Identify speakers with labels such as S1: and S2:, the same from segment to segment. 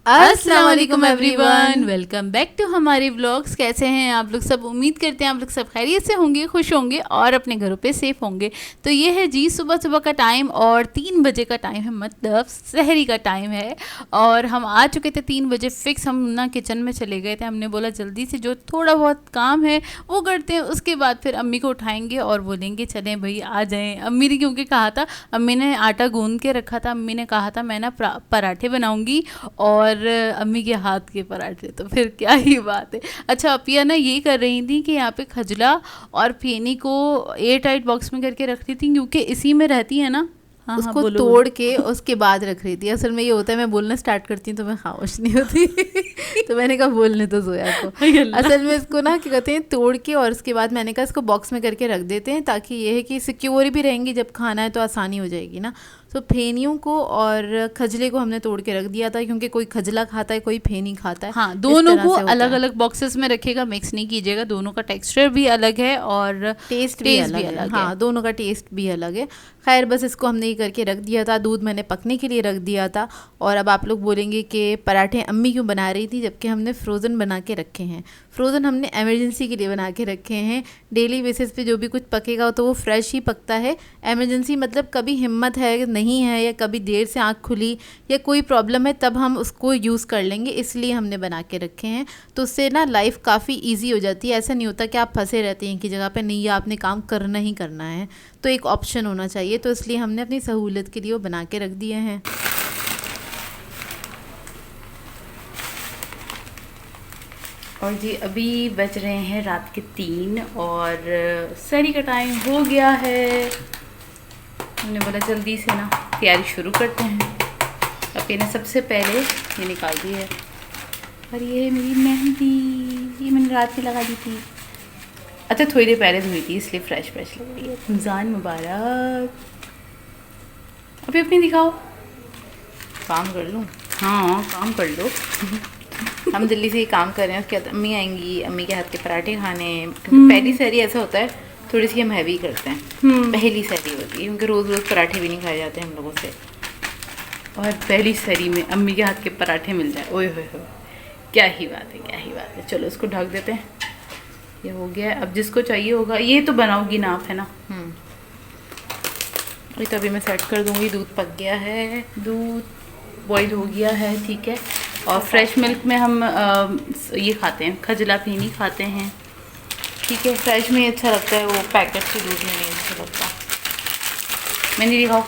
S1: अस्सलाम वालेकुम everyone, welcome back to हमारे व्लॉग्स। कैसे हैं आप लोग सब? उम्मीद करते हैं आप लोग सब खैरियत से होंगे, खुश होंगे और अपने घरों पे सेफ होंगे। तो ये है जी सुबह सुबह का टाइम और 3 बजे का टाइम है, मतलब सहरी का टाइम है। और हम आ चुके थे 3 बजे फिक्स। हम ना किचन में चले गए थे, हमने बोला जल्दी से जो थोड़ा बहुत काम है वो करते हैं, उसके बाद फिर अम्मी को उठाएंगे और बोलेंगे चलें भाई आ जाएँ। अम्मी ने क्योंकि कहा था, अम्मी ने आटा गूंद के रखा था, अम्मी ने कहा था मैं ना पराठे बनाऊँगी और अम्मी के हाथ के पराठे, तो फिर क्या ही बात है। अच्छा अपिया ना ये कर रही थी कि यहाँ पे खजला और फेनी को एयर टाइट बॉक्स में करके रख रही थी, क्योंकि इसी में रहती है ना। हाँ,
S2: उसको
S1: बोलो,
S2: तोड़
S1: बोलो।
S2: के उसके बाद रख रही थी। असल में ये होता है, मैं बोलना स्टार्ट करती हूँ तो मैं खामोश नहीं होती तो मैंने कहा बोलने तो जोया को। असल में इसको ना क्या कहते हैं, तोड़ के और उसके बाद मैंने कहा इसको बॉक्स में करके रख देते हैं, ताकि ये है कि सिक्योर भी रहेंगी, जब खाना है तो आसानी हो जाएगी ना। तो फेनियों को और खजले को हमने तोड़ के रख दिया था, क्योंकि कोई खजला खाता है कोई फेनी खाता है।
S1: हाँ, दोनों को अलग अलग बॉक्सेस में रखेगा, मिक्स नहीं कीजिएगा। दोनों का टेक्सचर भी अलग है और
S2: टेस्ट भी अलग है। हाँ, दोनों का टेस्ट भी अलग है। खैर बस इसको हमने ये करके रख दिया था, दूध मैंने पकने के लिए रख दिया था। और अब आप लोग बोलेंगे कि पराठे अम्मी क्यों बना रही थी, जबकि हमने फ्रोज़न बना के रखे हैं। फ्रोज़न हमने एमरजेंसी के लिए बना के रखे हैं। डेली बेसिस पे जो भी कुछ पकेगा तो वो फ्रेश ही पकता है। एमरजेंसी मतलब कभी हिम्मत है नहीं है, या कभी देर से आँख खुली या कोई प्रॉब्लम है, तब हम उसको यूज़ कर लेंगे, इसलिए हमने बना के रखे हैं। तो उससे ना लाइफ काफ़ी ईजी हो जाती है। ऐसा नहीं होता कि आप फंसे रहते हैं कि जगह पे, नहीं आपने काम करना ही करना है, तो एक ऑप्शन होना चाहिए। तो इसलिए हमने अपनी सहूलियत के लिए वो बना के रख दिए हैं।
S1: और जी अभी बज रहे हैं रात के 3 और सहरी का टाइम हो गया है। हमने बोला जल्दी से ना तैयारी शुरू करते हैं। अब ने सबसे पहले ये निकाल दी है, और ये है मेरी मेहंदी, ये मैंने रात में लगा दी थी। अच्छा थोड़ी देर पहले धुई थी, इसलिए फ्रेश फ्रेश लग रही है। रमज़ान मुबारक। अभी अपनी दिखाओ।
S2: काम कर लूँ?
S1: हाँ काम कर लो हम जल्दी से ही काम कर रहे हैं, उसके बाद अम्मी आएंगी, अम्मी के हाथ के पराठे खाने। क्योंकि पहली सहरी ऐसा होता है, थोड़ी सी हम हैवी करते हैं, पहली सहरी होती है, क्योंकि रोज़ रोज़ पराठे भी नहीं खाए जाते हम लोगों से। और पहली सहरी में अम्मी के हाथ के पराठे मिल जाए, ओए होए होए, क्या ही बात है, क्या ही बात है। चलो इसको ढक देते हैं, ये हो गया। अब जिसको चाहिए होगा, ये तो बनाओगी ना आप, है ना? ये तो अभी मैं सेट कर दूँगी। दूध पक गया है, दूध बॉईल हो गया है, ठीक है। और फ्रेश मिल्क में हम ये खाते हैं, खजला फेनी खाते हैं, ठीक है। फ्रेश में ही अच्छा लगता है, वो पैकेट के दूध में नहीं अच्छा लगता। मेहंदी दिखाओ।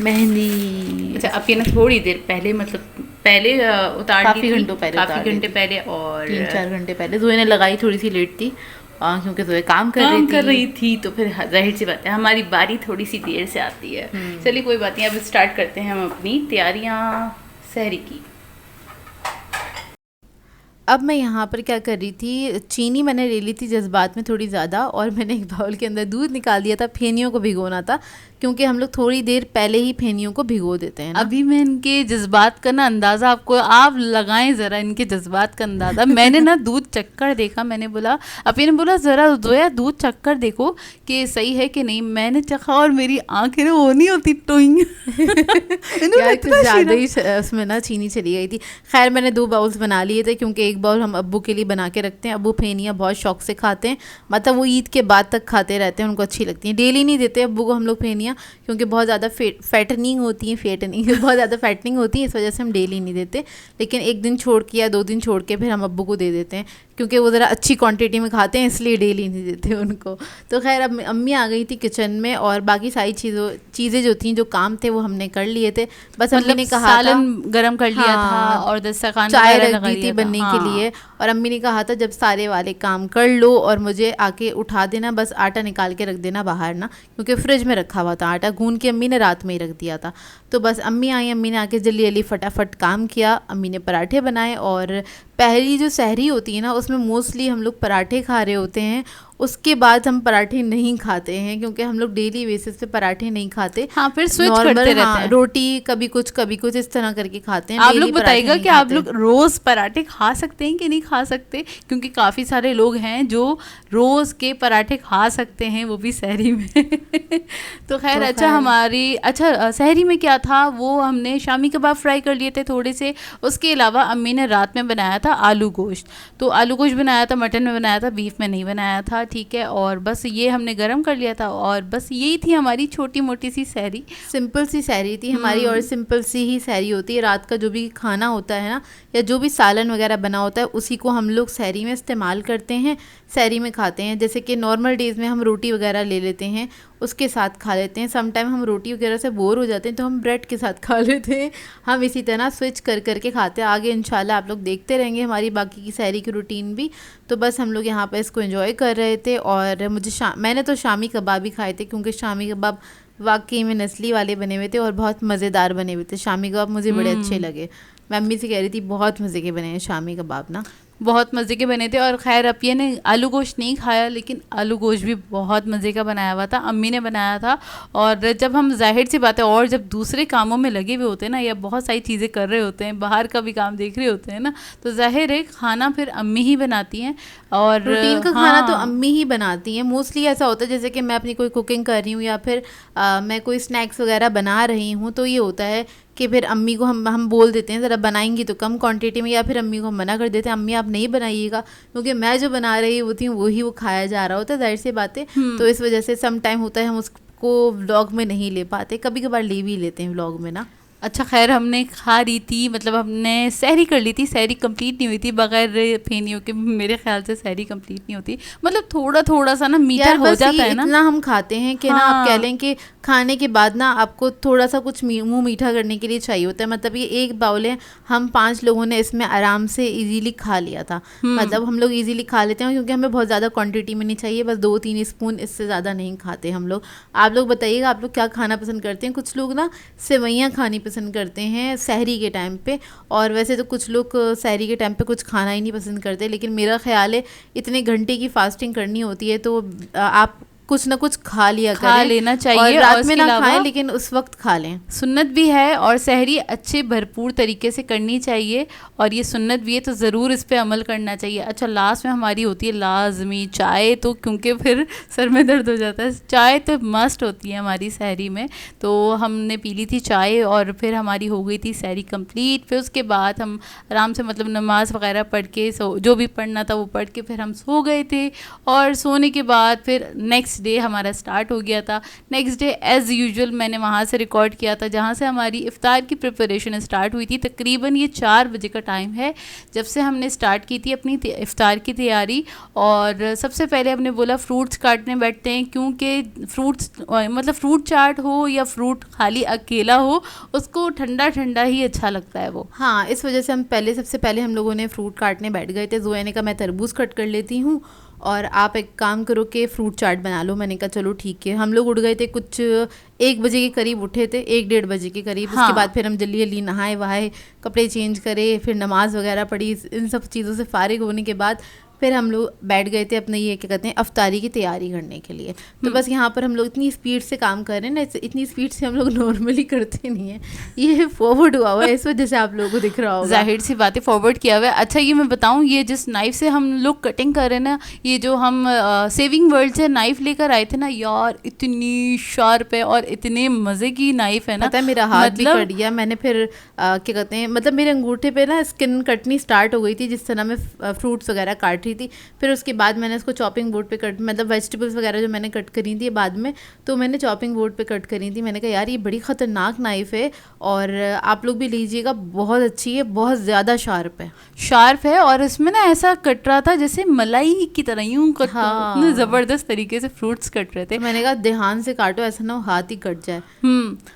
S2: मेहंदी
S1: अच्छा अब ये ना थोड़ी देर पहले, मतलब पहले उतार
S2: काफ़ी घंटों पहले,
S1: काफ़ी घंटे पहले, और
S2: 3-4 घंटे पहले जोए ने लगाई। थोड़ी सी लेट थी क्योंकि जोए काम कर रही थी,
S1: तो फिर जाहिर सी बात है हमारी बारी थोड़ी सी देर से आती है। चलिए कोई बात नहीं, अब स्टार्ट करते हैं हम अपनी तैयारियाँ सहरी की।
S2: अब मैं यहाँ पर क्या कर रही थी, चीनी मैंने ले ली थी जज्बात में थोड़ी ज़्यादा, और मैंने एक बाउल के अंदर दूध निकाल दिया था। फेनियों को भिगोना था, क्योंकि हम लोग थोड़ी देर पहले ही फेनियों को भिगो देते हैं ना।
S1: अभी मैं इनके जज्बात का ना अंदाज़ा आपको, आप लगाएं ज़रा इनके जज्बात का अंदाज़ा। मैंने ना दूध चक्कर देखा, मैंने बोला, अभी ने बोला ज़रा जोया दूध चक्कर देखो कि सही है कि नहीं। मैंने चखा और मेरी आँखें ना वो नहीं होती टोइंग
S2: यार कुछ ज़्यादा ही उसमें ना चीनी चली गई थी। खैर मैंने 2 बाउल्स बना लिए थे, क्योंकि एक बाउल हम अब्बू के लिए बना के रखते हैं। अब्बू फेनियाँ बहुत शौक से खाते हैं, मतलब वो ईद के बाद तक खाते रहते हैं, उनको अच्छी लगती हैं। डेली नहीं देते अब्बू को हम लोग फेनियाँ, क्योंकि बहुत ज़्यादा फैटनिंग होती है, बहुत ज़्यादा फैटनिंग होती है, इस वजह से हम डेली नहीं देते। लेकिन एक दिन छोड़ के या 2 दिन छोड़ के फिर हम अब्बू को दे देते हैं, क्योंकि वो ज़रा अच्छी क्वांटिटी में खाते हैं, इसलिए डेली नहीं देते उनको। तो खैर अब अम्मी आ गई थी किचन में, और बाकी सारी चीज़ें जो थी, जो काम थे वो हमने कर लिए थे। बस अम्मी ने कहा
S1: सालन गरम कर लिया था और दस्तरखान
S2: चाय रख दी थी बनने के लिए, और अम्मी ने कहा था जब सारे वाले काम कर लो और मुझे आके उठा देना, बस आटा निकाल के रख देना बाहर ना, क्योंकि फ्रिज में रखा हुआ था आटा, गूंद के अम्मी ने रात में ही रख दिया था। तो बस अम्मी आई, अम्मी ने आके जल्दी जल्दी फटाफट काम किया। अम्मी ने पराठे बनाए, और पहली जो सहरी होती है ना, उसमें मोस्टली हम लोग पराठे खा रहे होते हैं, उसके बाद हम पराठे नहीं खाते हैं, क्योंकि हम लोग डेली बेसिस पे पराठे नहीं खाते।
S1: हाँ, फिर स्विच करते रहते हैं।
S2: रोटी कभी कुछ इस तरह करके खाते हैं।
S1: आप लोग बताइएगा कि आप लोग रोज पराठे खा सकते हैं कि नहीं खा सकते, क्योंकि काफी सारे लोग हैं जो रोज के पराठे खा सकते हैं, वो भी सहरी में। तो खैर अच्छा सहरी में क्या था, वो हमने शामी कबाब फ्राई कर लिए थे थोड़े से। उसके अलावा अम्मी ने रात में बनाया था आलू गोश्त, तो आलू गोश्त बनाया था, मटन में बनाया था, बीफ में नहीं बनाया था, ठीक है। और बस ये हमने गरम कर लिया था, और बस यही थी हमारी छोटी मोटी सी सहरी,
S2: सिंपल सी सहरी थी हमारी। और सिंपल सी ही सहरी होती है। रात का जो भी खाना होता है ना, या जो भी सालन वगैरह बना होता है, उसी को हम लोग सहरी में इस्तेमाल करते हैं, सहरी में खाते हैं। जैसे कि नॉर्मल डेज़ में हम रोटी वगैरह ले लेते हैं, उसके साथ खा लेते हैं। समटाइम हम रोटी वगैरह से बोर हो जाते हैं तो हम ब्रेड के साथ खा लेते हैं। हम इसी तरह स्विच कर करके खाते हैं। आगे इंशाल्लाह आप लोग देखते रहेंगे हमारी बाकी की सहरी की रूटीन भी। तो बस हम लोग यहाँ पर इसको एंजॉय कर रहे थे। और मैंने तो शामी कबाब ही खाए थे, क्योंकि शामी कबाब वाकई में नस्ली वाले बने हुए थे और बहुत मज़ेदार बने हुए थे। शामी कबाब मुझे बड़े अच्छे लगे। मैं अम्मी से कह रही थी बहुत मज़े के बने हैं शामी कबाब ना,
S1: बहुत मज़े के बने थे। और खैर अपिया ने आलू गोश्त नहीं खाया, लेकिन आलू गोश्त भी बहुत मज़े का बनाया हुआ था, अम्मी ने बनाया था। और जब हम जाहिर सी बात है, और जब दूसरे कामों में लगे हुए होते हैं ना, या बहुत सारी चीज़ें कर रहे होते हैं, बाहर का भी काम देख रहे होते हैं ना, तो जाहिर है खाना फिर अम्मी ही बनाती हैं। और
S2: रूटीन का खाना तो अम्मी ही बनाती हैं। मोस्टली ऐसा होता है जैसे कि मैं अपनी कोई कुकिंग कर रही हूँ, या फिर मैं कोई स्नैक्स वगैरह बना रही हूँ, तो ये होता है कि फिर अम्मी को हम बोल देते हैं ज़रा बनाएंगी तो कम क्वांटिटी में, या फिर अम्मी को हम मना कर देते हैं, अम्मी आप नहीं बनाइएगा, क्योंकि मैं जो बना रही होती हूँ वही वो खाया जा रहा होता है, जाहिर सी बात है। तो इस वजह से सम टाइम होता है हम उसको व्लॉग में नहीं ले पाते, कभी कभार ले भी लेते हैं व्लॉग में ना।
S1: अच्छा खैर हमने खा रही थी, मतलब हमने सहरी कर ली थी, सहरी कंप्लीट नहीं हुई थी बगैर फेनियों के। मेरे ख्याल से सहरी कंप्लीट नहीं होती, मतलब थोड़ा थोड़ा सा ना मीठा हो जाता है ना।
S2: इतना हम खाते हैं कि ना आप कह लें कि खाने के बाद ना आपको थोड़ा सा कुछ मुंह मीठा करने के लिए चाहिए होता है। मतलब ये एक बाउल है, हम 5 लोगों ने इसमें आराम से इजीली खा लिया था। मतलब हम लोग इजीली खा लेते हैं, क्योंकि हमें बहुत ज़्यादा क्वांटिटी में नहीं चाहिए, बस 2-3 स्पून, इससे ज़्यादा नहीं खाते हम लोग। आप लोग बताइएगा आप लोग क्या खाना पसंद करते हैं। कुछ लोग ना सेवैयाँ खानी पसंद करते हैं सहरी के टाइम पे, और वैसे तो कुछ लोग सहरी के टाइम पे कुछ खाना ही नहीं पसंद करते। लेकिन मेरा ख्याल है इतने घंटे की फास्टिंग करनी होती है, तो आप कुछ ना कुछ खा
S1: लेना चाहिए।
S2: और रात में ना खाएं, लेकिन उस वक्त खा लें,
S1: सुन्नत भी है। और सहरी अच्छे भरपूर तरीके से करनी चाहिए, और ये सुन्नत भी है, तो ज़रूर इस पे अमल करना चाहिए। अच्छा लास्ट में हमारी होती है लाजमी चाय, तो क्योंकि फिर सर में दर्द हो जाता है, चाय तो मस्ट होती है हमारी सहरी में। तो हमने पी ली थी चाय, और फिर हमारी हो गई थी सहरी कंप्लीट। फिर उसके बाद हम आराम से मतलब नमाज़ वगैरह पढ़ के जो भी पढ़ना था वो पढ़ के फिर हम सो गए थे। और सोने के बाद फिर नेक्स्ट डे हमारा स्टार्ट हो गया था। नेक्स्ट डे एज़ यूजुअल मैंने वहाँ से रिकॉर्ड किया था जहाँ से हमारी इफ्तार की प्रिपरेशन स्टार्ट हुई थी। तकरीबन ये 4 बजे का टाइम है जब से हमने स्टार्ट की थी अपनी इफ्तार की तैयारी। और सबसे पहले हमने बोला फ्रूट्स काटने बैठते हैं, क्योंकि फ्रूट्स मतलब फ्रूट चाट हो या फ्रूट खाली अकेला हो, उसको ठंडा ठंडा ही अच्छा लगता है वो।
S2: हाँ, इस वजह से सबसे पहले हम लोगों ने फ्रूट काटने बैठ गए थे। जोया ने कहा मैं तरबूज कट कर लेती हूँ और आप एक काम करो कि फ्रूट चाट बना लो। मैंने कहा चलो ठीक है। हम लोग उठ गए थे, कुछ 1 बजे के करीब उठे थे, 1-1:30 बजे के करीब। हाँ। उसके बाद फिर हम जल्दी जल्दी नहाए वहाए, कपड़े चेंज करे, फिर नमाज़ वगैरह पढ़ी। इन सब चीज़ों से फारिग होने के बाद फिर हम लोग बैठ गए थे अपने ये क्या कहते हैं अफ्तारी की तैयारी करने के लिए। तो बस यहाँ पर हम लोग इतनी स्पीड से काम कर रहे हैं ना, इतनी स्पीड से हम लोग नॉर्मली करते नहीं है। ये फॉरवर्ड हुआ हुआ है, इस वजह से आप लोगों को दिख रहा होगा।
S1: जाहिर सी बात है फॉरवर्ड किया हुआ है। अच्छा ये मैं बताऊँ, ये जिस नाइफ से हम लोग कटिंग कर रहे हैं ना, ये जो हम सेविंग वर्ल्ड से नाइफ लेकर आए थे ना यार, इतनी शार्प है और इतने मज़े की नाइफ है ना।
S2: पता है मेरा हाथ भी कट गया। मैंने फिर क्या कहते हैं मतलब मेरे अंगूठे पे ना स्किन कटनी स्टार्ट हो गई थी जिस तरह मैं फ्रूट्स वगैरह काट रही थी। फिर उसके बाद मैंने इसको चॉपिंग बोर्ड पे कट, मतलब वेजिटेबल्स वगैरह जो मैंने कट करी थी बाद में, तो मैंने चॉपिंग बोर्ड पे कट करी थी। मैंने कहा यार ये बड़ी ख़तरनाक नाइफ़ है और आप लोग भी लीजिएगा, बहुत अच्छी है, बहुत ज़्यादा शार्प है। और इसमें ना ऐसा कट रहा था जैसे मलाई की तरह यूँ कट। हाँ। ज़बरदस्त तरीके से फ्रूट्स कट रहे थे। तो मैंने कहा ध्यान से काटो, ऐसा ना हो हाथ ही कट जाए।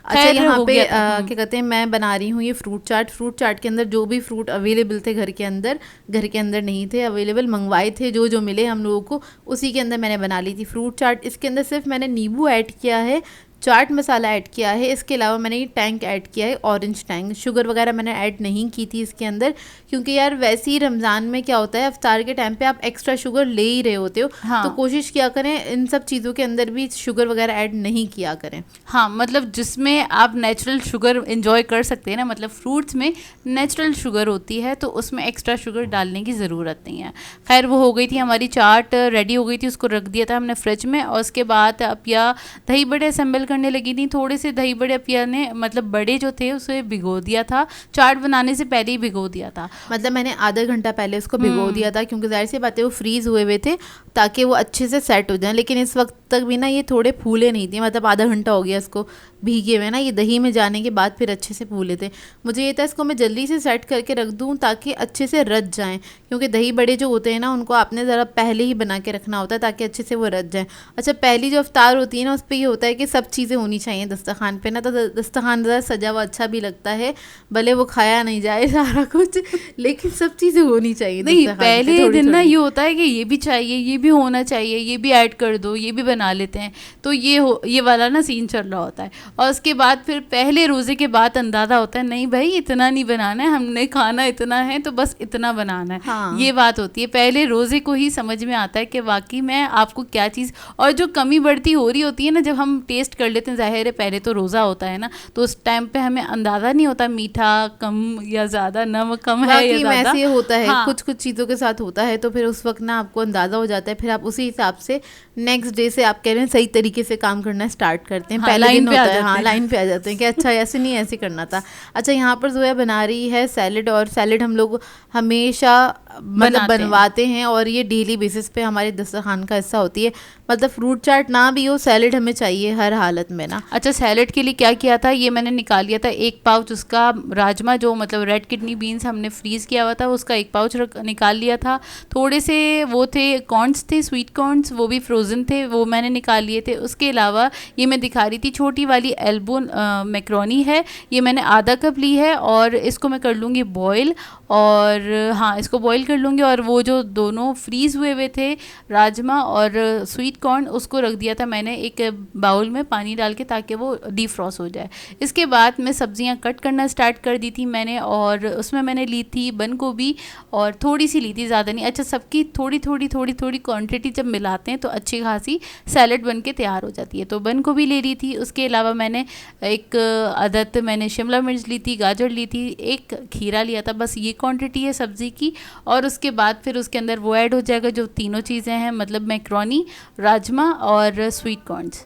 S2: अच्छा यहाँ पे क्या कहते हैं मैं बना रही हूँ ये फ्रूट चाट के अंदर जो भी फ्रूट अवेलेबल थे घर के अंदर नहीं थे अवेलेबल, मंगवाए थे जो मिले हम लोगों को, उसी के अंदर मैंने बना ली थी फ्रूट चाट। इसके अंदर सिर्फ मैंने नींबू ऐड किया है चाट मसाला ऐड किया है। इसके अलावा मैंने ये टैंग ऐड किया है, ऑरेंज टैंग। शुगर वगैरह मैंने ऐड नहीं की थी इसके अंदर, क्योंकि यार वैसे ही रमज़ान में क्या होता है, अफ्तार के टाइम पे आप एक्स्ट्रा शुगर ले ही रहे होते हो।
S1: हाँ।
S2: तो कोशिश किया करें इन सब चीज़ों के अंदर भी शुगर वगैरह ऐड नहीं किया करें।
S1: हाँ, मतलब जिसमें आप नेचुरल शुगर इंजॉय कर सकते हैं ना, मतलब फ्रूट्स में नेचुरल शुगर होती है तो उसमें एक्स्ट्रा शुगर डालने की ज़रूरत नहीं है। खैर वो हो गई थी हमारी चाट, रेडी हो गई थी, उसको रख दिया था हमने फ्रिज में। और उसके बाद अपिया दही बड़े असेंबल करने लगी थी। थोड़े से दही बड़े अपिया ने, मतलब बड़े जो थे उसे भिगो दिया था, चाट बनाने से पहले ही भिगो दिया था।
S2: मतलब मैंने आधा घंटा पहले उसको भिगो दिया था, क्योंकि जाहिर सी बात है वो फ्रीज़ हुए हुए थे ताकि वो अच्छे से सेट हो जाए। लेकिन इस वक्त तक भी ना ये थोड़े फूले नहीं थे, मतलब आधा घंटा हो गया इसको भीगे हुए ना, ये दही में जाने के बाद फिर अच्छे से फूले थे। मुझे ये था इसको मैं जल्दी से सेट करके रख दूं ताकि अच्छे से रच जाएं, क्योंकि दही बड़े जो होते हैं ना उनको आपने ज़रा पहले ही बना के रखना होता है ताकि अच्छे से वो रच जाएं। अच्छा, पहली जो अफ्तार होती है ना उस पर ये होता है कि सब चीज़ें होनी चाहिए दस्तरखान पे ना, तो दस्तरखान ज़रा सजा हुआ अच्छा भी लगता है, भले वो खाया नहीं जाए सारा कुछ, लेकिन सब चीज़ें होनी चाहिए।
S1: नहीं, पहले दिन ना ये होता है कि ये भी चाहिए, ये भी होना चाहिए, ये भी ऐड कर दो, ये भी बना लेते हैं, तो ये वाला ना सीन चल रहा होता है। और उसके बाद फिर पहले रोज़े के बाद अंदाज़ा होता है नहीं भाई इतना नहीं बनाना है, हमने खाना इतना है तो बस इतना बनाना है।
S2: हाँ।
S1: ये बात होती है, पहले रोज़े को ही समझ में आता है कि वाकई में आपको क्या चीज़, और जो कमी बढ़ती हो रही होती है ना, जब हम टेस्ट कर लेते हैं, ज़ाहिर है पहले तो रोज़ा होता है ना, तो उस टाइम पे हमें अंदाज़ा नहीं होता मीठा कम या ज़्यादा, नमक कम है या ज़्यादा।
S2: ऐसे होता है।
S1: हाँ।
S2: कुछ कुछ चीज़ों के साथ होता है, तो फिर उस वक्त ना आपको अंदाज़ा हो जाता है, फिर आप उसी हिसाब से नेक्स्ट डे से आप कह रहे हैं सही तरीके से काम करना स्टार्ट करते हैं।
S1: हाँ,
S2: पहले दिन होता है, हाँ,
S1: हैं।
S2: लाइन पे आ जाते हैं कि अच्छा ऐसे नहीं, ऐसे करना था। अच्छा, यहाँ पर जोया बना रही है सैलेड, और सैलेड हम लोग हमेशा मतलब बनवाते हैं और ये डेली बेसिस पे हमारे दस्तरखान का हिस्सा होती है। मतलब फ्रूट चाट ना भी हो, सैलेड हमें चाहिए हर हालत में ना।
S1: अच्छा, सैलेड के लिए क्या किया था, ये मैंने निकाल लिया था 1 पाउच उसका राजमा, जो मतलब रेड किडनी बीन्स हमने फ्रीज़ किया हुआ था, उसका 1 पाउच निकाल लिया था। थोड़े से वो थे कॉर्न्स थे, स्वीट कॉर्न्स, वो भी फ्रोज़न थे, वो मैंने निकाल लिए थे। उसके अलावा ये मैं दिखा रही थी छोटी वाली एल्बो मैक्रोनी है, ये मैंने आधा कप ली है और इसको मैं कर लूँगी बॉयल। और हाँ, इसको बॉईल कर लूँगी। और वो जो दोनों फ्रीज़ हुए थे राजमा और स्वीट कॉर्न, उसको रख दिया था मैंने एक बाउल में पानी डाल के ताकि वो डीफ्रॉस्ट हो जाए। इसके बाद मैं सब्जियां कट करना स्टार्ट कर दी थी मैंने, और उसमें मैंने ली थी बंद गोभी और थोड़ी सी ली थी, ज़्यादा नहीं। अच्छा, सबकी थोड़ी थोड़ी क्वांटिटी जब मिलाते हैं तो अच्छी खासी सैलड बन के तैयार हो जाती है। तो बंद गोभी ले ली थी, उसके अलावा मैंने एक अदद मैंने शिमला मिर्च ली थी, गाजर ली थी, एक खीरा लिया था, बस ये क्वांटिटी है सब्ज़ी की। और उसके बाद फिर उसके अंदर वो ऐड हो जाएगा जो तीनों चीज़ें हैं, मतलब मैक्रोनी, राजमा और स्वीट कॉर्न्स।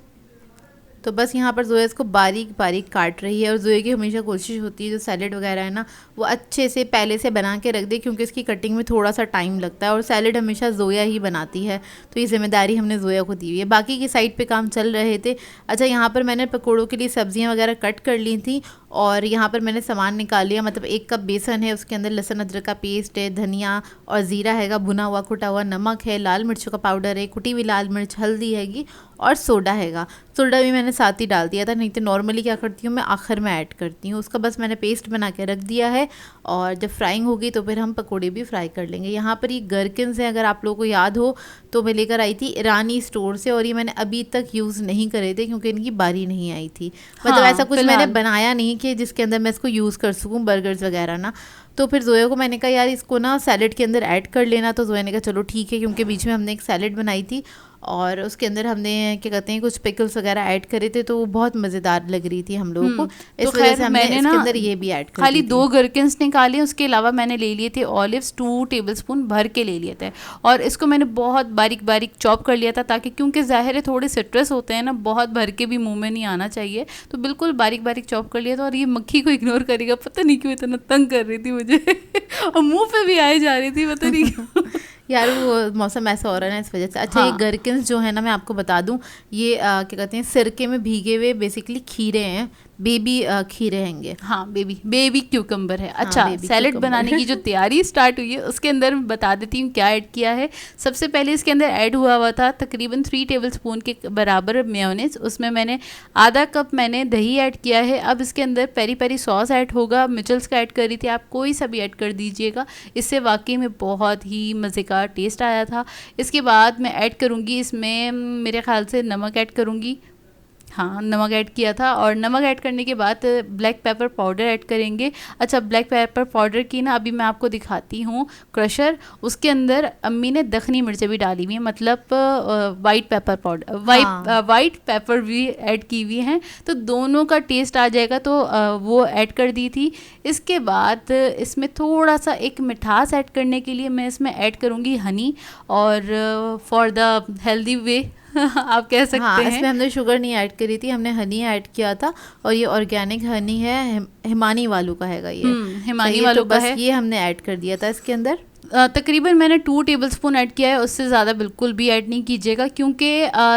S2: तो बस यहाँ पर जोया इसको बारीक बारीक काट रही है, और जोया की हमेशा कोशिश होती है जो सैलेड वगैरह है ना वो अच्छे से पहले से बना के रख दे, क्योंकि इसकी कटिंग में थोड़ा सा टाइम लगता है, और सैलेड हमेशा जोया ही बनाती है, तो ये जिम्मेदारी हमने जोया को दी हुई है। बाकी की साइड पे काम चल रहे थे। अच्छा, यहाँ पर मैंने पकौड़ों के लिए सब्जियाँ वगैरह कट कर ली थी, और यहाँ पर मैंने सामान निकाल लिया। मतलब 1 कप बेसन है, उसके अंदर लहसुन अदरक का पेस्ट है, धनिया और ज़ीरा हैगा, भुना हुआ कुटा हुआ नमक है, लाल मिर्चों का पाउडर है, कुटी हुई लाल मिर्च, हल्दी हैगी और सोडा हैगा। सोडा भी मैंने साथ ही डाल दिया था, नहीं तो नॉर्मली क्या करती हूँ मैं आखिर में ऐड करती हूँ। उसका बस मैंने पेस्ट बना के रख दिया है, और जब फ्राइंग होगी तो फिर हम पकोड़े भी फ्राई कर लेंगे। यहाँ पर ये गरकिन्स हैं, अगर आप लोगों को याद हो तो मैं लेकर आई थी ईरानी स्टोर से, और ये मैंने अभी तक यूज़ नहीं करे थे क्योंकि इनकी बारी नहीं आई थी। मतलब ऐसा कुछ मैंने बनाया नहीं कि जिसके अंदर मैं इसको यूज़ कर सकूँ बर्गर्स वगैरह ना। तो फिर जोया को मैंने कहा यार इसको ना सैलेड के अंदर ऐड कर लेना, तो जोया ने कहा चलो ठीक है, क्योंकि बीच में हमने एक सैलेड बनाई थी और उसके अंदर हमने क्या कहते हैं कुछ पिकल्स वगैरह ऐड करे थे, तो वो बहुत मज़ेदार लग रही थी हम लोगों को। इस वजह से हमने इसके अंदर ये भी ऐड कर
S1: खाली 2 गरकिन्स निकाले। उसके अलावा मैंने ले लिए थे ऑलिव्स, 2 टेबलस्पून भर के ले लिए थे, और इसको मैंने बहुत बारीक बारीक चॉप कर लिया था, ताकि क्योंकि ज़ाहिर है थोड़े सिट्रस होते हैं ना, बहुत भर के भी मुंह में नहीं आना चाहिए, तो बिल्कुल बारीक बारीक चॉप कर लिया था। और ये मक्खी को इग्नोर करेगा, पता नहीं क्यों इतना तंग कर रही थी मुझे और मुँह पे भी आए जा रही थी, पता नहीं क्यों।
S2: यार वो मौसम ऐसा हो रहा है ना इस वजह से। अच्छा, ये गरकिन्स जो है ना मैं आपको बता दूं, ये क्या कहते हैं सिरके में भीगे हुए बेसिकली खीरे हैं, बेबी खीरे हैंगे।
S1: हाँ, बेबी क्यूकम्बर है। अच्छा, सैलेड बनाने की जो तैयारी स्टार्ट हुई है उसके अंदर बता देती हूँ क्या ऐड किया है। सबसे पहले इसके अंदर ऐड हुआ था तकरीबन 3 टेबलस्पून के बराबर मेयोनेज़, उसमें मैंने आधा कप मैंने दही ऐड किया है। अब इसके अंदर पेरी पेरी सॉस ऐड होगा, मिचल्स का ऐड कर रही थी, आप कोई सा भी ऐड कर दीजिएगा, इससे वाकई में बहुत ही मज़े का टेस्ट आया था। इसके बाद मैं ऐड करूँगी इसमें मेरे ख्याल से नमक ऐड करूँगी, हाँ, नमक ऐड किया था और नमक ऐड करने के बाद ब्लैक पेपर पाउडर ऐड करेंगे। अच्छा, ब्लैक पेपर पाउडर की ना अभी मैं आपको दिखाती हूँ क्रशर, उसके अंदर अम्मी ने दखनी मिर्चें भी डाली हुई हैं, मतलब white pepper powder, white paper भी ऐड की हुई हैं, तो दोनों का टेस्ट आ जाएगा, तो वो ऐड कर दी थी। इसके बाद इसमें थोड़ा सा एक मिठास ऐड करने के लिए मैं इसमें ऐड करूँगी हनी, और फॉर द हेल्दी वे आप कह सकते
S2: हाँ,
S1: हैं।
S2: इसमें हमने शुगर नहीं ऐड करी थी, हमने हनी ऐड किया था, और ये ऑर्गेनिक हनी है, हिमानी वालों का हैगा ये।
S1: हिमानी वालों का है।
S2: ये हमने ऐड कर दिया था इसके अंदर।
S1: तकरीबन मैंने 2 टेबलस्पून ऐड किया है, उससे ज़्यादा बिल्कुल भी ऐड नहीं कीजिएगा, क्योंकि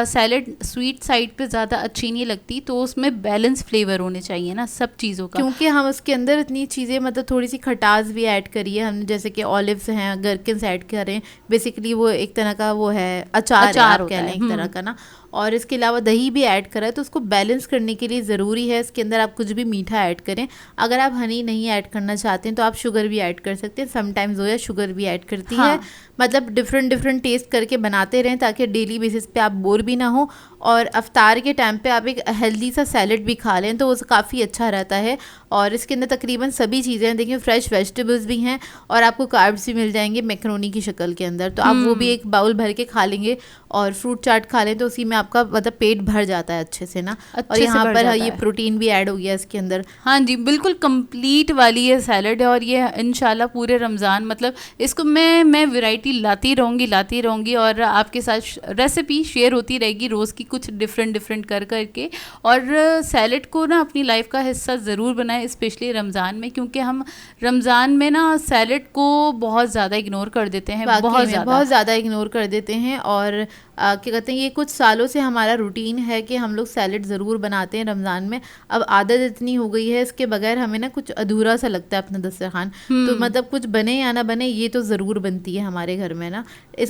S1: सैलड स्वीट साइड पे ज़्यादा अच्छी नहीं लगती, तो उसमें बैलेंस फ्लेवर होने चाहिए ना सब चीज़ों का।
S2: क्योंकि हम उसके अंदर इतनी चीज़ें, मतलब थोड़ी सी खटास भी ऐड करी है हमने, जैसे कि ऑलिव्स हैं, गरकिन्स ऐड करें, बेसिकली वो एक तरह का वो है अचार आप कह लें एक तरह का ना, और इसके अलावा दही भी ऐड करा है, तो उसको बैलेंस करने के लिए ज़रूरी है इसके अंदर आप कुछ भी मीठा ऐड करें। अगर आप हनी नहीं ऐड करना चाहते हैं तो आप शुगर भी ऐड कर सकते हैं, समटाइम्स जोया शुगर भी ऐड करती है। मतलब डिफरेंट टेस्ट करके बनाते रहें ताकि डेली बेसिस पे आप बोर भी ना हो, और अफ्तार के टाइम पे आप एक हेल्दी सा सैलड भी खा लें तो वो काफ़ी अच्छा रहता है। और इसके अंदर तकरीबन सभी चीज़ें हैं, देखिए फ्रेश वेजिटेबल्स भी हैं और आपको कार्ब्स भी मिल जाएंगे मैक्रोनी की शक्ल के अंदर, तो आप वो भी एक बाउल भर के खा लेंगे, और फ्रूट चाट खा लें तो उसी में आपका मतलब पेट भर जाता है अच्छे से ना। और यहाँ पर ये प्रोटीन भी ऐड हो गया इसके अंदर।
S1: हाँ जी, बिल्कुल कंप्लीट वाली ये सैलड है, और ये इंशाल्लाह पूरे रमज़ान मतलब इसको मैं वैरायटी लाती रहूँगी और आपके साथ रेसिपी शेयर होती रहेगी रोज़ की, कुछ डिफरेंट कर करके। और सैलड को ना अपनी लाइफ का हिस्सा ज़रूर बनाएं, स्पेशली रमज़ान में, क्योंकि हम रमज़ान में ना सैलड को बहुत ज़्यादा इग्नोर कर देते हैं, बहुत ज़्यादा
S2: इग्नोर कर देते हैं। और क्या कहते हैं, ये कुछ सालों से हमारा रूटीन है कि हम लोग सैलड ज़रूर बनाते हैं रमज़ान में। अब आदत इतनी हो गई है, इसके बगैर हमें ना कुछ अधूरा सा लगता है अपना दस्तरखान। तो मतलब कुछ बने या ना बने, ये तो ज़रूर बनती है हमारे घर में ना।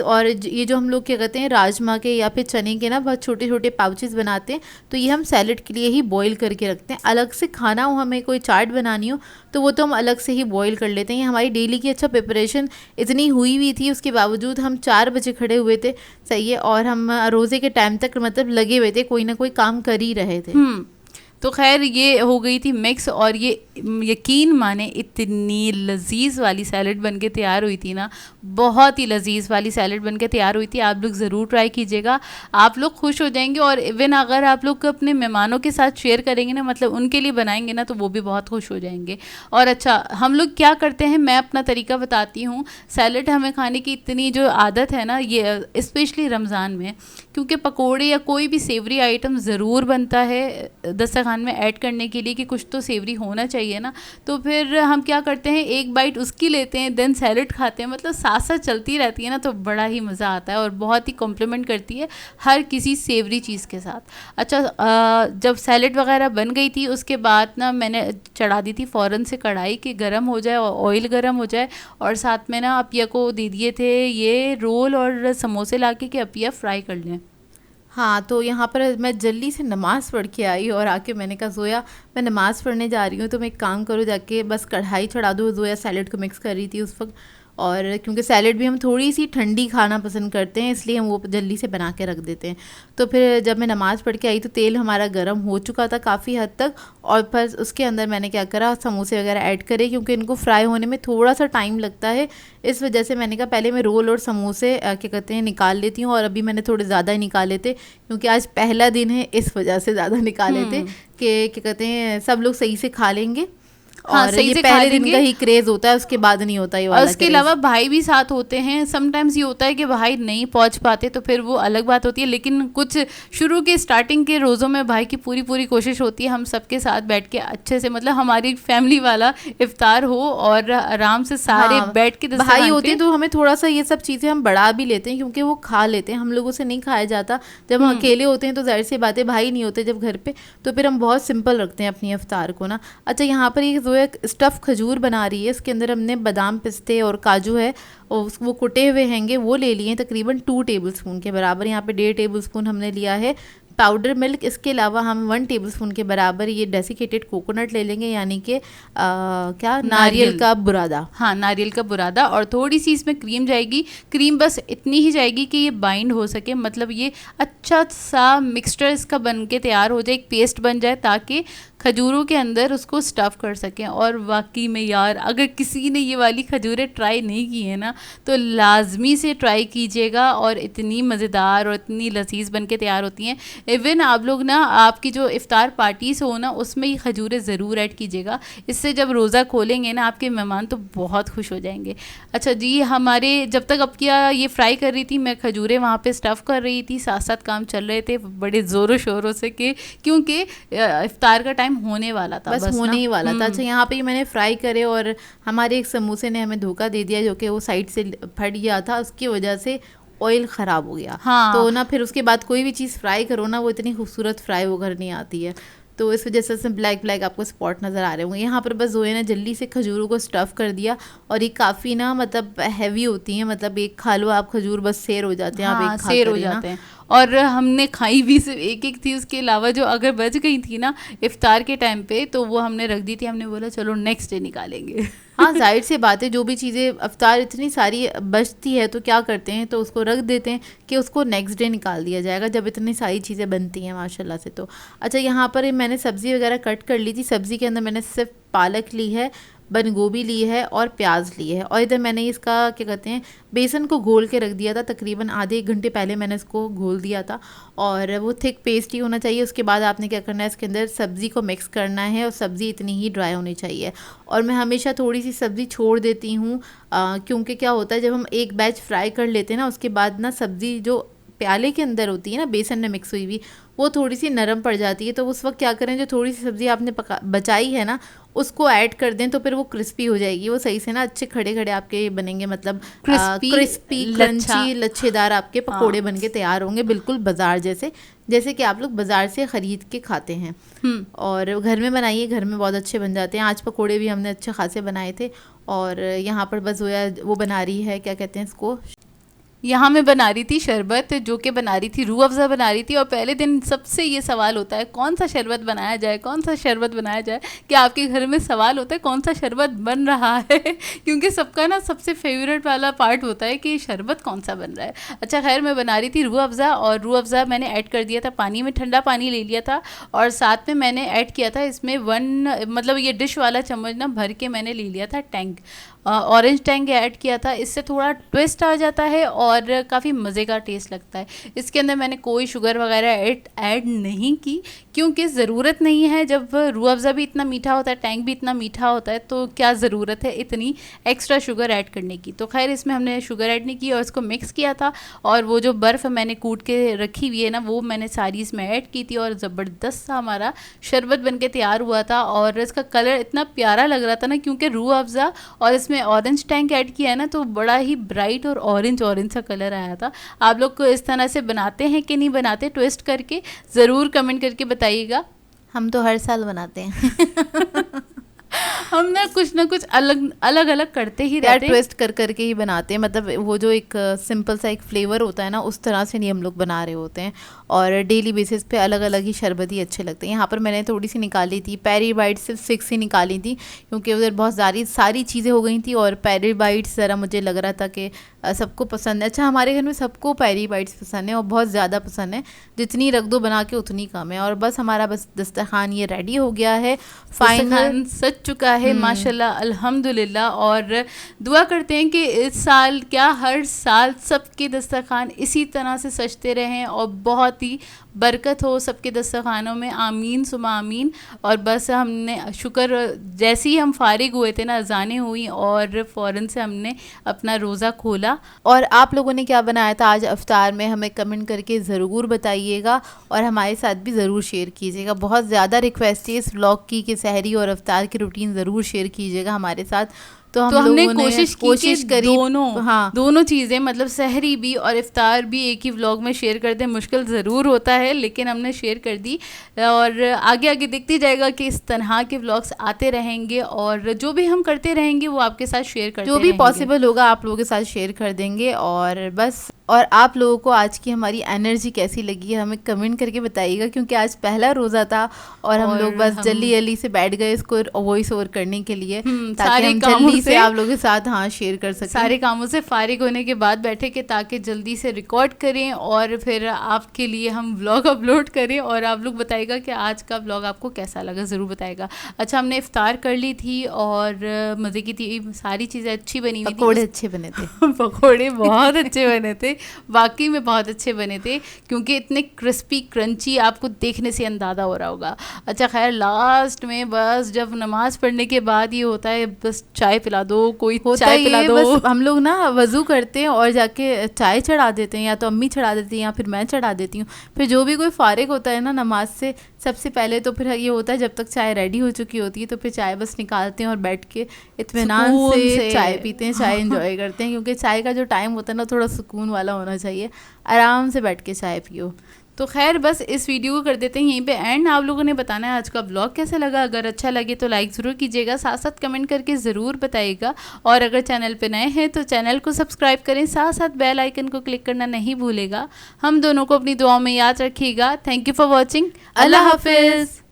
S2: और ये जो हम लोग क्या कहते हैं राजमा के या फिर चने के ना बहुत छोटे छोटे पाउचेस बनाते हैं, तो ये हम सैलड के लिए ही बॉईल करके रखते हैं। अलग से खाना हो, हमें कोई चाट बनानी हो, तो वो तो हम अलग से ही बॉईल कर लेते हैं। ये हमारी डेली की अच्छा प्रिपरेशन इतनी हुई थी, उसके बावजूद हम 4 बजे खड़े हुए थे, सही है, और हम रोज़े के टाइम तक मतलब लगे हुए थे, कोई ना कोई काम कर ही रहे थे।
S1: तो खैर ये हो गई थी मिक्स, और ये यकीन माने इतनी लजीज़ वाली सैलड बन के तैयार हुई थी ना, बहुत ही लजीज़ वाली सैलड बन के तैयार हुई थी। आप लोग ज़रूर ट्राई कीजिएगा, आप लोग खुश हो जाएंगे। और इवन अगर आप लोग अपने मेहमानों के साथ शेयर करेंगे ना, मतलब उनके लिए बनाएंगे ना, तो वो भी बहुत खुश हो जाएंगे। और अच्छा, हम लोग क्या करते हैं, मैं अपना तरीका बताती हूँ। सैलड हमें खाने की इतनी जो आदत है ना, ये स्पेशली रमज़ान में, क्योंकि पकोड़े या कोई भी सेवरी आइटम ज़रूर बनता है दस्तरखान में ऐड करने के लिए कि कुछ तो सेवरी होना चाहिए ना, तो फिर हम क्या करते हैं, एक बाइट उसकी लेते हैं, देन सैलड खाते हैं, मतलब साथ साथ चलती रहती है ना, तो बड़ा ही मज़ा आता है और बहुत ही कॉम्प्लीमेंट करती है हर किसी सेवरी चीज़ के साथ। अच्छा, जब सैलड वगैरह बन गई थी, उसके बाद ना मैंने चढ़ा दी थी फ़ौरन से कढ़ाई कि गर्म हो जाए, ऑयल गर्म हो जाए, और साथ में ना अपिया को दे दिए थे ये रोल और समोसे ला के कि अपिया फ्राई कर लें।
S2: हाँ, तो यहाँ पर मैं जल्दी से नमाज़ पढ़ के आई और आके मैंने कहा जोया मैं नमाज़ पढ़ने जा रही हूँ, तो मैं एक काम करूँ, जाके बस कढ़ाई चढ़ा दूँ। जोया सैलड को मिक्स कर रही थी उस वक्त, और क्योंकि सैलड भी हम थोड़ी सी ठंडी खाना पसंद करते हैं, इसलिए हम वो जल्दी से बना के रख देते हैं। तो फिर जब मैं नमाज़ पढ़ के आई तो तेल हमारा गर्म हो चुका था काफ़ी हद तक, और फिर उसके अंदर मैंने क्या करा, समोसे वगैरह ऐड करे, क्योंकि इनको फ्राई होने में थोड़ा सा टाइम लगता है। इस वजह से मैंने कहा पहले मैं रोल और समोसे क्या कहते हैं निकाल लेती हूँ, और अभी मैंने थोड़े ज़्यादा ही निकाले थे क्योंकि आज पहला दिन है, इस वजह से ज़्यादा निकाले थे कि क्या कहते हैं सब लोग सही से खा लेंगे।
S1: हाँ,
S2: और ये पहले दिन का ही क्रेज होता है, उसके बाद नहीं होता ये वाला।
S1: और उसके अलावा भाई भी साथ होते हैं, समटाइम्स ये होता है कि भाई नहीं पहुंच पाते, तो फिर वो अलग बात होती है, लेकिन कुछ शुरू के स्टार्टिंग के रोज़ों में भाई की पूरी कोशिश होती है हम सबके साथ बैठ के अच्छे से, मतलब हमारी फैमिली वाला इफ्तार हो और आराम से सारे बैठ के।
S2: भाई होते हैं तो हमें थोड़ा सा ये सब चीज़ें हम बढ़ा भी लेते हैं, क्योंकि वो खा लेते हैं, हम लोगों से नहीं खाया जाता। जब हम अकेले होते हैं तो जाहिर सी बात है, भाई नहीं होते जब घर पे, तो फिर हम बहुत सिंपल रखते हैं अपनी इफ्तार को ना। अच्छा, यहाँ पर ये जो है स्टफ़ खजूर बना रही है, इसके अंदर हमने बादाम, पिस्ते और काजू है, और वो कुटे हुए हैंगे, वो ले लिए तकरीबन 2 टेबलस्पून के बराबर। यहाँ पे 1.5 टेबलस्पून हमने लिया है पाउडर मिल्क। इसके अलावा हम 1 टेबलस्पून के बराबर ये डेसिकेटेड कोकोनट ले लेंगे, यानी कि क्या नारियल का बुरादा।
S1: हाँ, नारियल का बुरादा। और थोड़ी सी इसमें क्रीम जाएगी। क्रीम बस इतनी ही जाएगी कि ये बाइंड हो सके, मतलब ये अच्छा सा मिक्सचर इसका बन के तैयार हो जाए, एक पेस्ट बन जाए, ताकि खजूरों के अंदर उसको स्टफ़ कर सकें। और वाकई में यार, अगर किसी ने ये वाली खजूरें ट्राई नहीं की है ना, तो लाजमी से ट्राई कीजिएगा। और इतनी मज़ेदार और इतनी लजीज बन के तैयार होती हैं। इवन आप लोग ना, आपकी जो इफ्तार पार्टीज़ हो ना, उसमें ये खजूरें ज़रूर ऐड कीजिएगा। इससे जब रोज़ा खोलेंगे ना आपके मेहमान, तो बहुत खुश हो जाएंगे। अच्छा जी, हमारे जब तक अब क्या ये फ्राई कर रही थी, मैं खजूरें वहाँ पे स्टफ़ कर रही थी, साथ साथ काम चल रहे थे बड़े ज़ोरों शोरों से, क्योंकि इफ्तार का टाइम होने वाला था,
S2: बस होने ही वाला था। अच्छा, यहाँ पे मैंने फ्राई करे और हमारे एक समोसे ने हमें धोखा दे दिया, जो कि वो साइड से फट गया था, उसकी वजह से ऑयल ख़राब हो गया।
S1: हाँ।
S2: तो ना फिर उसके बाद कोई भी चीज़ फ्राई करो ना, वो इतनी खूबसूरत फ्राई वो घर नहीं आती है। तो इस वजह से ब्लैक ब्लैक आपको स्पॉट नज़र आ रहे होंगे। यहाँ पर बस जोए ने जल्दी से खजूरों को स्टफ़ कर दिया। और ये काफ़ी ना मतलब हैवी होती हैं, मतलब एक खा लो आप खजूर, बस सेर हो जाते हैं।
S1: हाँ,
S2: आप एक
S1: सेर हो जाते हैं। और हमने खाई भी सिर्फ एक एक थी, उसके अलावा जो अगर बच गई थी ना इफ्तार के टाइम पे, तो वो हमने रख दी थी। हमने बोला चलो नेक्स्ट डे निकालेंगे।
S2: हाँ, जाहिर सी बात है, जो भी चीज़ें अफ्तार इतनी सारी बचती है तो क्या करते हैं, तो उसको रख देते हैं कि उसको नेक्स्ट डे निकाल दिया जाएगा, जब इतनी सारी चीज़ें बनती हैं माशाल्लाह से। तो अच्छा, यहाँ पर मैंने सब्ज़ी वगैरह कट कर ली थी। सब्ज़ी के अंदर मैंने सिर्फ पालक ली है, बंद गोभी ली है और प्याज ली है। और इधर मैंने इसका क्या कहते हैं, बेसन को घोल के रख दिया था। तकरीबन आधे 1 घंटे पहले मैंने इसको घोल दिया था, और वो थिक पेस्ट ही होना चाहिए। उसके बाद आपने क्या करना है, इसके अंदर सब्ज़ी को मिक्स करना है, और सब्ज़ी इतनी ही ड्राई होनी चाहिए। और मैं हमेशा थोड़ी सी सब्ज़ी छोड़ देती हूँ, क्योंकि क्या होता है, जब हम एक बैच फ्राई कर लेते हैं ना, उसके बाद ना सब्ज़ी जो प्याले के अंदर होती है ना, बेसन में मिक्स हुई हुई, वो थोड़ी सी नरम पड़ जाती है। तो उस वक्त क्या करें, जो थोड़ी सी सब्ज़ी आपने बचाई है ना, उसको ऐड कर दें, तो फिर वो क्रिस्पी हो जाएगी, वो सही से ना अच्छे खड़े खड़े आपके बनेंगे, मतलब क्रिस्पी क्रंची लच्छेदार आपके पकोड़े बन के तैयार होंगे, बिल्कुल बाजार जैसे कि आप लोग बाजार से ख़रीद के खाते हैं। और घर में बनाइए, घर में बहुत अच्छे बन जाते हैं। आज पकोड़े भी हमने अच्छे खासे बनाए थे। और यहाँ पर बस वो बना रही है, क्या कहते हैं इसको,
S1: यहाँ मैं बना रही थी शरबत, जो कि बना रही थी रूह अफ़ज़ा बना रही थी। और पहले दिन सबसे ये सवाल होता है कौन सा शरबत बनाया जाए, कौन सा शरबत बनाया जाए। क्या आपके घर में सवाल होता है कौन सा शरबत बन रहा है? क्योंकि सबका ना सबसे फेवरेट वाला पार्ट होता है कि शरबत कौन सा बन रहा है। अच्छा, खैर मैं बना रही थी रूह अफ़ज़ा, और रूह अफ़ज़ा मैंने ऐड कर दिया था पानी में, ठंडा पानी ले लिया था। और साथ में मैंने ऐड किया था इसमें मतलब ये डिश वाला चम्मच ना भर के मैंने ले लिया था टैंग, ऑरेंज टैंग ऐड किया था। इससे थोड़ा ट्विस्ट आ जाता है और काफ़ी मज़े का टेस्ट लगता है। इसके अंदर मैंने कोई शुगर वगैरह ऐड नहीं की, क्योंकि ज़रूरत नहीं है। जब रूह अफ़ज़ा भी इतना मीठा होता है, टैंग भी इतना मीठा होता है, तो क्या ज़रूरत है इतनी एक्स्ट्रा शुगर ऐड करने की। तो खैर इसमें हमने शुगर ऐड नहीं की और इसको मिक्स किया था। और वो जो बर्फ़ मैंने कूट के रखी हुई है ना, वो मैंने सारी इसमें ऐड की थी, और ज़बरदस्त सा हमारा शरबत बन के तैयार हुआ था। और इसका कलर इतना प्यारा लग रहा था ना, क्योंकि रूह अफ़ज़ा और इसमें ऑरेंज टैंक ऐड किया है ना, तो बड़ा ही ब्राइट और ऑरेंज सा कलर आया था। आप लोग को इस तरह से बनाते हैं कि नहीं बनाते, ट्विस्ट करके ज़रूर कमेंट करके बताइएगा।
S2: हम तो हर साल बनाते हैं।
S1: हम ना कुछ अलग करते ही रहते हैं,
S2: ट्विस्ट कर करके ही बनाते हैं। मतलब वो जो एक सिंपल सा एक फ्लेवर होता है ना, उस तरह से नहीं हम लोग बना रहे होते हैं। और डेली बेसिस पे अलग अलग ही शरबत ही अच्छे लगते हैं। यहाँ पर मैंने थोड़ी सी निकाली थी पैरी बाइट्स, सिर्फ 6 ही निकाली थी, क्योंकि उधर बहुत सारी चीज़ें हो गई थी। और पैरी बाइट्स ज़रा मुझे लग रहा था कि सबको पसंद है। अच्छा, हमारे घर में सबको पैरी बाइट्स पसंद है, और बहुत ज़्यादा पसंद है। जितनी रख दो बना के उतनी कम है। और बस हमारा दस्तरखान ये रेडी हो गया है,
S1: फाइनल सज चुका है माशाल्लाह अल्हम्दुलिल्लाह। और दुआ करते हैं कि इस साल क्या हर साल सबके दस्तरखान इसी तरह से सजते रहें, और बहुत ही बरकत हो सबके दस्तरखानों में, आमीन सुमा आमीन। और बस हमने शुक्र, जैसे ही हम फारिग हुए थे ना, अज़ानें हुई और फ़ौरन से हमने अपना रोज़ा खोला।
S2: और आप लोगों ने क्या बनाया था आज अफ्तार में, हमें कमेंट करके ज़रूर बताइएगा, और हमारे साथ भी ज़रूर शेयर कीजिएगा। बहुत ज़्यादा रिक्वेस्ट है इस व्लॉग की कि सहरी और अफ्तार की रूटीन ज़रूर शेयर कीजिएगा हमारे साथ, तो
S1: हमने कोशिश करी
S2: हाँ
S1: दोनों चीज़ें, मतलब सहरी भी और इफ्तार भी एक ही व्लॉग में शेयर करते हैं। मुश्किल ज़रूर होता है लेकिन हमने शेयर कर दी, और आगे आगे देखती जाएगा कि इस तरह के व्लॉग्स आते रहेंगे और जो भी हम करते रहेंगे वो आपके साथ शेयर करते
S2: जो भी पॉसिबल होगा आप लोगों के साथ शेयर कर देंगे। और बस, और आप लोगों को आज की हमारी एनर्जी कैसी लगी है हमें कमेंट करके बताइएगा, क्योंकि आज पहला रोज़ा था और हम लोग बस जल्दी जल्दी से बैठ गए इसको वॉइस ओवर करने के लिए, ताकि हम जल्दी से आप लोगों के साथ शेयर कर सकें।
S1: सारे कामों से फारिग होने के बाद बैठे के ताकि जल्दी से रिकॉर्ड करें और फिर आपके लिए हम व्लॉग अपलोड करें, और आप लोग बताइएगा कि आज का व्लॉग आपको कैसा लगा, ज़रूर बताइएगा। अच्छा, हमने इफ्तार कर ली थी और मज़े की थी, सारी चीज़ें अच्छी बनी हुई थी।
S2: पकौड़े अच्छे बने थे
S1: पकौड़े बहुत अच्छे बने थे, वाकई में बहुत अच्छे बने थे, क्योंकि इतने क्रिस्पी क्रंची आपको देखने से अंदाज़ा हो रहा होगा। अच्छा खैर, लास्ट में बस जब नमाज़ पढ़ने के बाद ये होता है बस चाय पिला दो, कोई चाय पिला दो।
S2: बस हम लोग ना वज़ू करते हैं और जाके चाय चढ़ा देते हैं, या तो अम्मी चढ़ा देती हैं या फिर मैं चढ़ा देती हूँ। फिर जो भी कोई फारिग होता है ना नमाज से, सबसे पहले तो फिर ये होता है जब तक चाय रेडी हो चुकी होती है तो फिर चाय बस निकालते हैं और बैठ के इत्मीनान से चाय पीते हैं, चाय एंजॉय करते हैं, क्योंकि चाय का जो टाइम होता है ना थोड़ा सुकून वाला होना चाहिए, आराम से बैठ के चाय पियो।
S1: तो खैर बस इस वीडियो को कर देते हैं यहीं पे एंड। आप लोगों ने बताना है आज का ब्लॉग कैसा लगा। अगर अच्छा लगे तो लाइक ज़रूर कीजिएगा, साथ साथ कमेंट करके ज़रूर बताइएगा, और अगर चैनल पे नए हैं तो चैनल को सब्सक्राइब करें, साथ साथ बेल आइकन को क्लिक करना नहीं भूलेगा। हम दोनों को अपनी दुआओं में याद रखिएगा। Thank you for watching. अल्लाह हाफिज़।